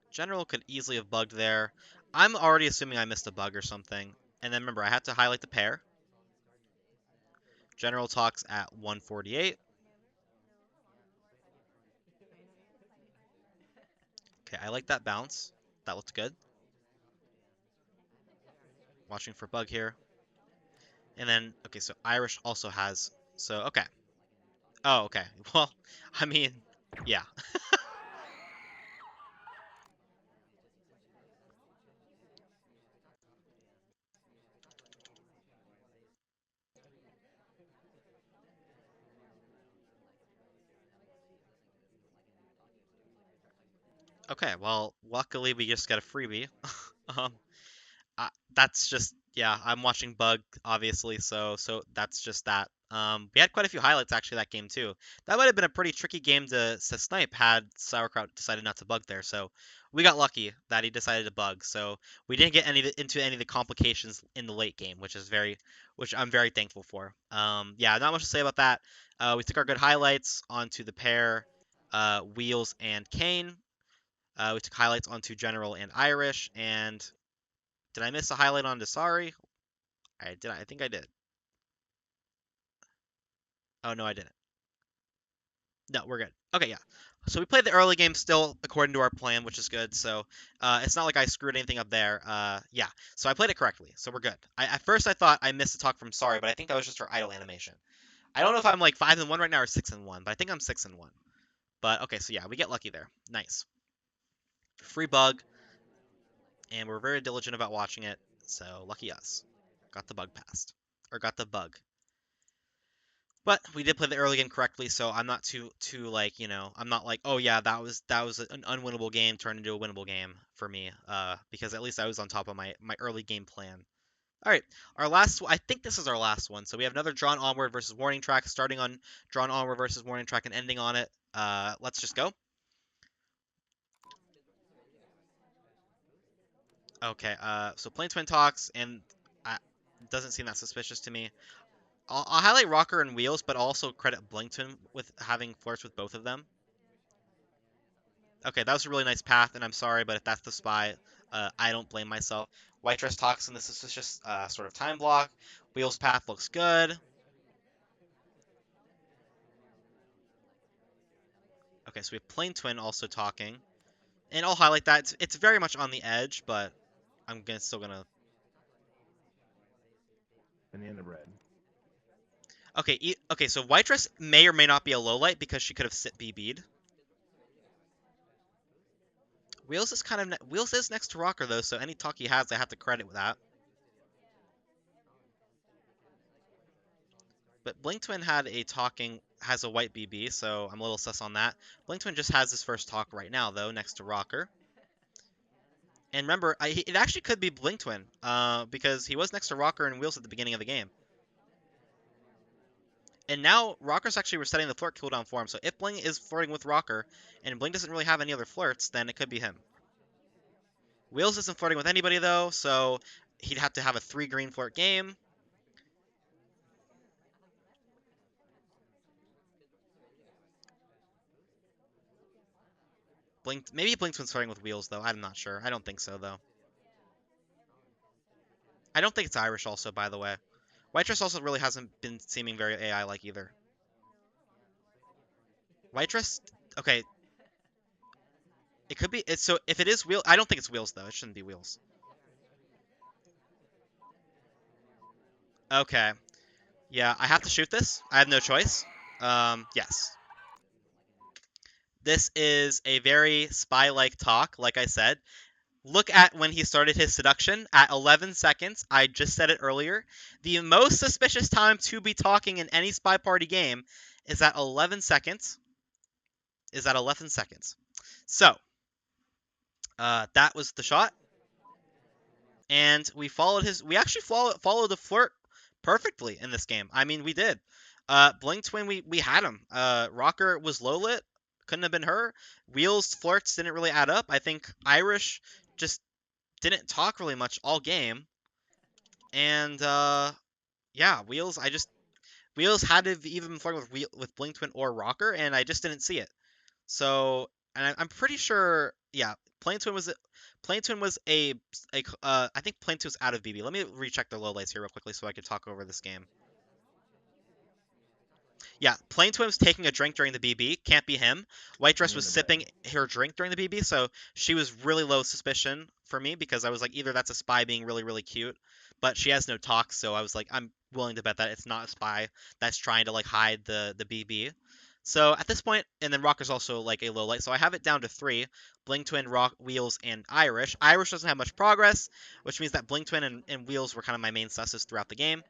General could easily have bugged there. I'm already assuming I missed a bug or something. And then remember, I had to highlight the pair. General talks at 148. Okay, I like that bounce. That looked good. Watching for bug here. And then, okay, so Irish also has So, okay. Oh, okay. Well, I mean, yeah. Okay, well, luckily we just got a freebie. Um, that's just yeah. I'm watching Bug obviously, so that's just that. We had quite a few highlights actually that game too. That might have been a pretty tricky game to snipe had Sauerkraut decided not to bug there. So we got lucky that he decided to bug. So we didn't get into any of the complications in the late game, which I'm very thankful for. Yeah, not much to say about that. We took our good highlights onto the pair, Wheels and Kane. We took highlights onto General and Irish, and did I miss a highlight on Dasari? I did. I think I did. Oh no, I didn't. No, we're good. Okay, yeah. So we played the early game still according to our plan, which is good. So it's not like I screwed anything up there. Yeah. So I played it correctly. So we're good. At first I thought I missed a talk from Sorry, but I think that was just her idle animation. I don't know if I'm like 5-1 right now or 6-1, but I think I'm 6-1. But okay, so yeah, we get lucky there. Nice. Free bug, and we're very diligent about watching it. So lucky us. Got the bug passed, or got the bug. But we did play the early game correctly, so I'm not too like I'm not like, oh yeah, that was an unwinnable game turned into a winnable game for me, because at least I was on top of my early game plan. All right, I think this is our last one. So we have another Drawn Onward versus Warning Track, starting on Drawn Onward versus Warning Track and ending on it. Let's just go. Okay, so Plain Twin talks, and doesn't seem that suspicious to me. I'll highlight Rocker and Wheels, but also credit Blinkton with having flirts with both of them. Okay, that was a really nice path, and I'm sorry, but if that's the spy, I don't blame myself. White Dress Toxin, this is just sort of time block. Wheels path looks good. Okay, so we have Plain Twin also talking. And I'll highlight that. It's very much on the edge, but still gonna. Banana bread. Okay, okay, so White Dress may or may not be a low light because she could have sit BB'd. Wheels is next to Rocker though, so any talk he has, I have to credit with that. But Blink Twin had has a white BB, so I'm a little sus on that. Blink Twin just has his first talk right now, though, next to Rocker. And remember, it actually could be Blink Twin, because he was next to Rocker and Wheels at the beginning of the game. And now Rocker's actually resetting the flirt cooldown for him, so if Blink is flirting with Rocker, and Blink doesn't really have any other flirts, then it could be him. Wheels isn't flirting with anybody, though, so he'd have to have a 3 green flirt game. Maybe Blink Twin's flirting with Wheels, though. I'm not sure. I don't think so, though. I don't think it's Irish also, by the way. White Dress also really hasn't been seeming very AI-like either. White Dress, okay, it could be. So if it is Wheels, I don't think it's Wheels though. It shouldn't be Wheels. Okay, yeah, I have to shoot this. I have no choice. Yes. This is a very spy-like talk, like I said. Look at when he started his seduction at 11 seconds. I just said it earlier. The most suspicious time to be talking in any Spy Party game is at 11 seconds. So, that was the shot, and we actually followed the flirt perfectly in this game. I mean, we did. Blink Twin, we had him. Rocker was low lit, couldn't have been her. Wheels flirts didn't really add up. I think Irish just didn't talk really much all game, and yeah, Wheels had to have even been flirting with Blink Twin or Rocker, and I just didn't see it. So, and I'm pretty sure, yeah, Plain Twin was I think Plain Twin was out of BB. Let me recheck the lowlights here real quickly so I can talk over this game. Yeah, Plain Twin was taking a drink during the BB. Can't be him. White Dress was Banana bread. sipping her drink during the BB, so she was really low suspicion for me because I was like, either that's a spy being really, really cute. but she has no talk, so I was like, I'm willing to bet that it's not a spy that's trying to like hide the BB. So at this point, and then Rocker's also like a low light, so I have it down to three: Bling Twin, Rock, Wheels, and Irish. Irish doesn't have much progress, which means that Bling Twin and Wheels were kind of my main susses throughout the game.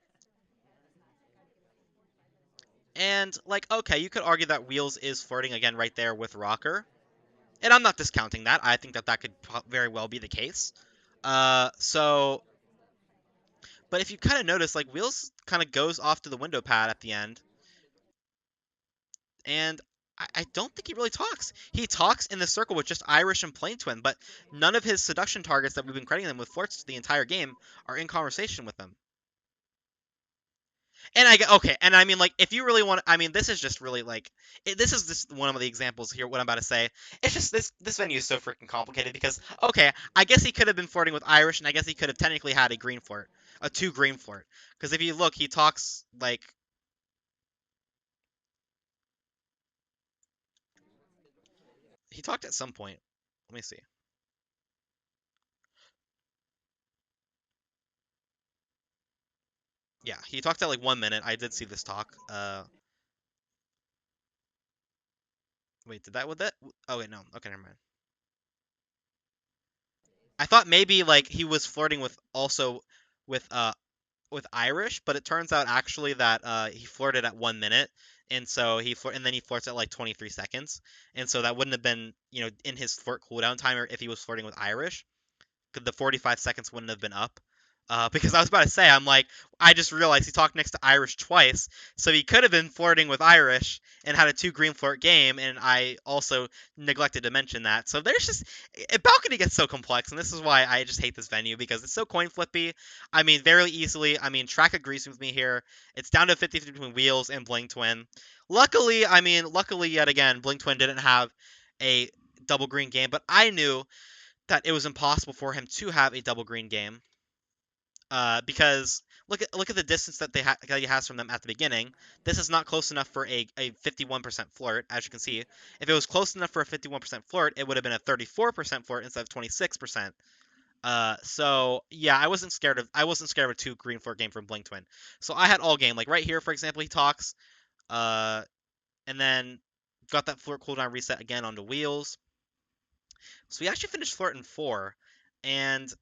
And like, okay, you could argue that Wheels is flirting again right there with Rocker, and I'm not discounting that. I think that that could very well be the case. So, but if you kind of notice, like Wheels kind of goes off to the window pad at the end, and I don't think he really talks. He talks in the circle with just Irish and Plain Twin, but none of his seduction targets that we've been crediting him with flirts the entire game are in conversation with him. And I get okay, and I mean like if you really want, I mean this is just really like this is just one of the examples here. What I'm about to say, it's just this venue is so freaking complicated because okay, I guess he could have been flirting with Irish, and I guess he could have technically had a green flirt, a two green flirt, because if you look, he talks like he talked at some point. Let me see. Yeah, he talked at like 1 minute. I did see this talk. Wait, did that with that? Oh wait, no. Okay, never mind. I thought maybe like he was flirting with also with Irish, but it turns out actually that he flirted at 1 minute, and so and then he flirts at like 23 seconds, and so that wouldn't have been in his flirt cooldown timer if he was flirting with Irish. The 45 seconds wouldn't have been up. Because I was about to say, I'm like, I just realized he talked next to Irish twice, so he could have been flirting with Irish and had a two green flirt game, and I also neglected to mention that. So there's just balcony gets so complex, and this is why I just hate this venue because it's so coin flippy. I mean, very easily. I mean, track agrees with me here. It's down to 50 between Wheels and Bling Twin. Luckily yet again, Bling Twin didn't have a double green game, but I knew that it was impossible for him to have a double green game because look at the distance that that he has from them at the beginning. This is not close enough for a 51% flirt, as you can see. If it was close enough for a 51% flirt, it would have been a 34% flirt instead of 26%. So yeah, I wasn't scared of a two green flirt game from Blink Twin. So I had all game. Like right here, for example, he talks, uh, and then got that flirt cooldown reset again onto Wheels. So we actually finished flirt in four, and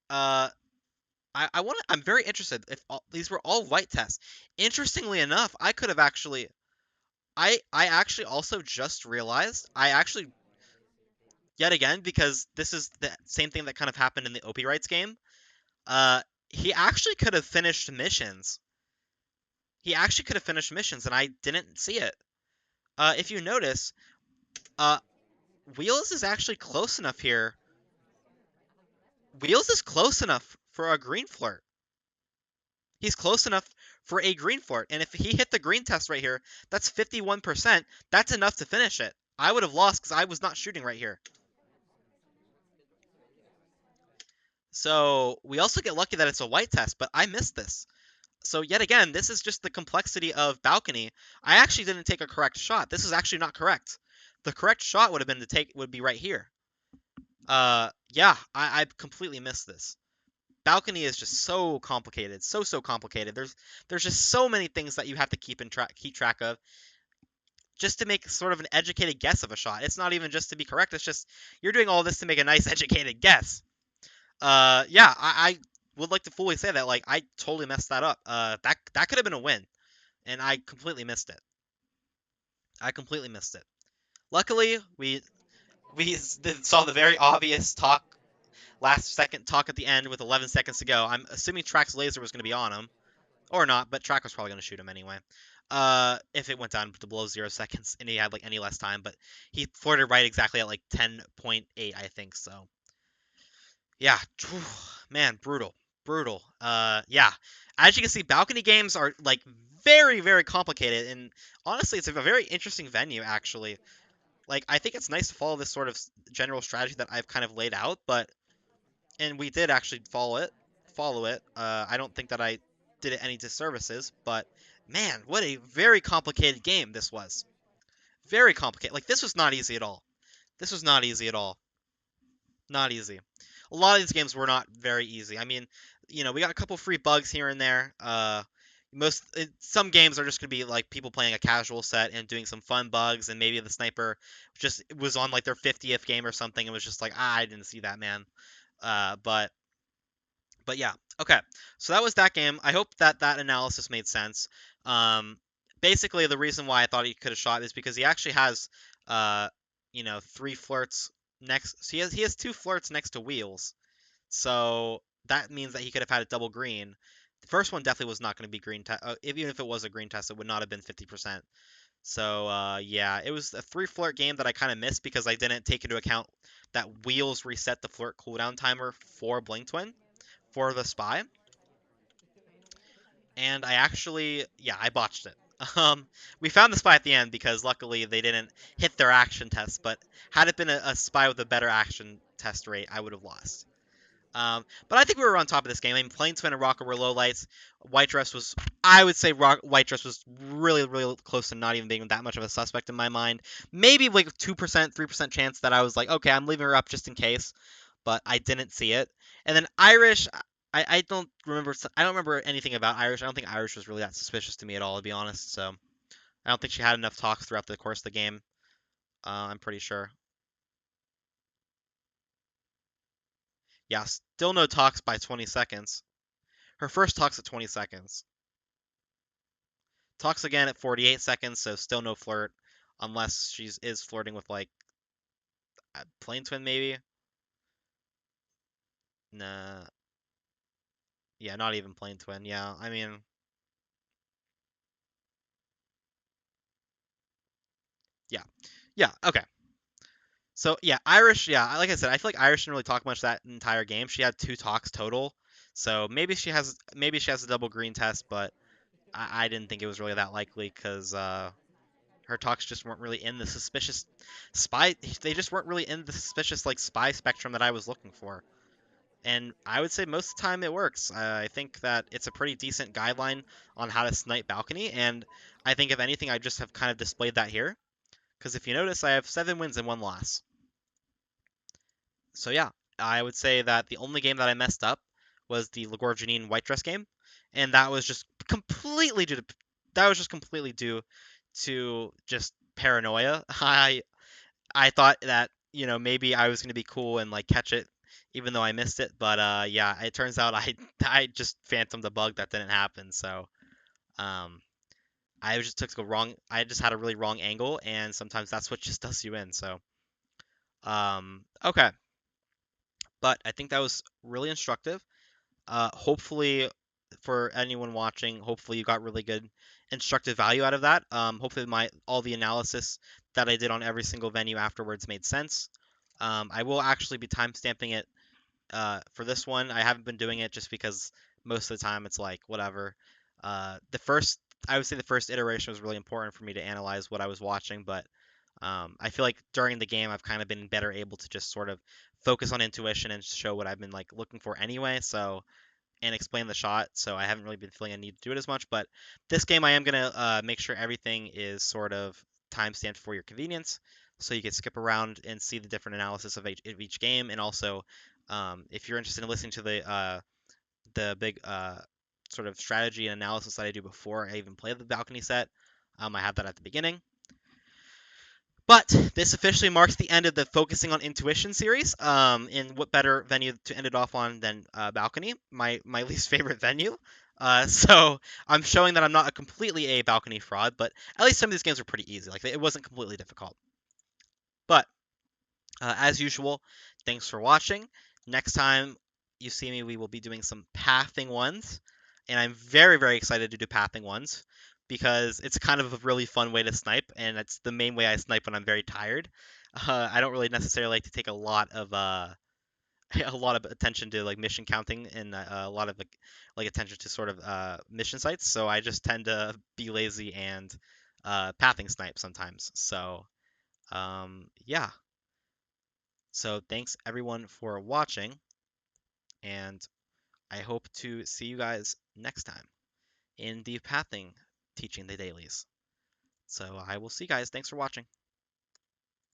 I'm very interested if these were all white tests. Interestingly enough, I could have actually I actually also just realized I actually yet again because this is the same thing that kind of happened in the OP rights game. Uh, he actually could have finished missions. He actually could have finished missions, and I didn't see it. If you notice, uh, Wheels is actually close enough here. Wheels is close enough for a green flirt. He's close enough for a green fort. And if he hit the green test right here, that's 51%. That's enough to finish it. I would have lost because I was not shooting right here. So we also get lucky that it's a white test, but I missed this. So yet again, this is just the complexity of balcony. I actually didn't take a correct shot. This is actually not correct. The correct shot would have been to take would be right here. Yeah, I completely missed this. Balcony is just so complicated, so complicated. There's just so many things that you have to keep track of just to make sort of an educated guess of a shot. It's not even just to be correct. It's just you're doing all this to make a nice educated guess. Yeah, I would like to fully say that like I totally messed that up. That could have been a win, and I completely missed it. I completely missed it. Luckily, we saw the very obvious talk last second talk at the end with 11 seconds to go. I'm assuming Track's laser was going to be on him. Or not, but Track was probably going to shoot him anyway. If it went down to below 0 seconds and he had like any less time, but he flirted right exactly at like 10.8, I think. So yeah, man, brutal. Yeah. As you can see, balcony games are like very complicated, and honestly, it's a very interesting venue actually. Like I think it's nice to follow this sort of general strategy that I've kind of laid out, but and we did actually follow it. I don't think that I did it any disservices, but man, what a very complicated game this was. Very complicated. Like this was not easy at all. This was not easy at all. Not easy. A lot of these games were not very easy. I mean, we got a couple free bugs here and there. Some games are just gonna be like people playing a casual set and doing some fun bugs, and maybe the sniper just was on like their 50th game or something and was just like, I didn't see that, man. But yeah, okay. So that was that game. I hope that that analysis made sense. Um, Basically, the reason why I thought he could have shot is because he actually has, uh, three flirts next. So he has two flirts next to wheels. So that means that he could have had a double green. The first one definitely was not going to be green test. Even if it was a green test, it would not have been 50%. So yeah, it was a three flirt game that I kind of missed because I didn't take into account that wheels reset the flirt cooldown timer for Blink Twin for the spy, and I actually, yeah, I botched it. We found the spy at the end because luckily they didn't hit their action test, but had it been a spy with a better action test rate, I would have lost. But I think we were on top of this game. I mean, Plain Twin and Rocket were low lights. White Dress was, I would say, White Dress was really, really close to not even being that much of a suspect in my mind. Maybe like 2%, 3% chance that I was like, okay, I'm leaving her up just in case, but I didn't see it. And then Irish, I don't remember. I don't remember anything about Irish. I don't think Irish was really that suspicious to me at all, to be honest. So I don't think she had enough talks throughout the course of the game. I'm pretty sure. Yeah, still no talks by 20 seconds. Her first talk's at 20 seconds. Talks again at 48 seconds, so still no flirt, unless she's is flirting with like a Plain Twin maybe. Nah, yeah, not even Plain Twin. Yeah, I mean, yeah, yeah, okay. So yeah, Irish, yeah, like I said, I feel like Irish didn't really talk much that entire game. She had two talks total, so maybe she has a double green test, but I didn't think it was really that likely because her talks just weren't really in the suspicious spy. They just weren't really in the suspicious like spy spectrum that I was looking for. And I would say most of the time it works. I think that it's a pretty decent guideline on how to snipe balcony, and I think if anything, I just have kind of displayed that here. Because if you notice, I have 7 wins and 1 loss. So yeah, I would say that the only game that I messed up was the Lagor Janine white dress game, and that was just completely due to just paranoia. I thought that maybe I was gonna be cool and like catch it, even though I missed it. But yeah, it turns out I I just phantomed a bug that didn't happen. So um, I just took the wrong. I just had a really wrong angle, and sometimes that's what just does you in. So okay, but I think that was really instructive. Hopefully, for anyone watching, hopefully you got really good instructive value out of that. Hopefully my all the analysis that I did on every single venue afterwards made sense. I will actually be timestamping it for this one. I haven't been doing it just because most of the time it's like whatever. I would say the first iteration was really important for me to analyze what I was watching, but I feel like during the game I've kind of been better able to just sort of focus on intuition and show what I've been like looking for anyway. So and explain the shot, so I haven't really been feeling a need to do it as much. But this game, I am gonna make sure everything is sort of timestamped for your convenience, so you can skip around and see the different analysis of each game. And also, if you're interested in listening to the big sort of strategy and analysis that I do before I even play the balcony set, I have that at the beginning. But this officially marks the end of the Focusing on Intuition series. And what better venue to end it off on than Balcony, my least favorite venue. So I'm showing that I'm not a completely a balcony fraud, but at least some of these games were pretty easy. Like it wasn't completely difficult. But as usual, thanks for watching. Next time you see me, we will be doing some pathing ones, and I'm very, very excited to do pathing ones because it's kind of a really fun way to snipe, and it's the main way I snipe when I'm very tired. I don't really necessarily like to take a lot of a lot of attention to like mission counting and a lot of like attention to sort of mission sites, so I just tend to be lazy and pathing snipe sometimes. So yeah. So thanks everyone for watching, and I hope to see you guys next time in the pathing teaching the dailies. So I will see you guys. Thanks for watching.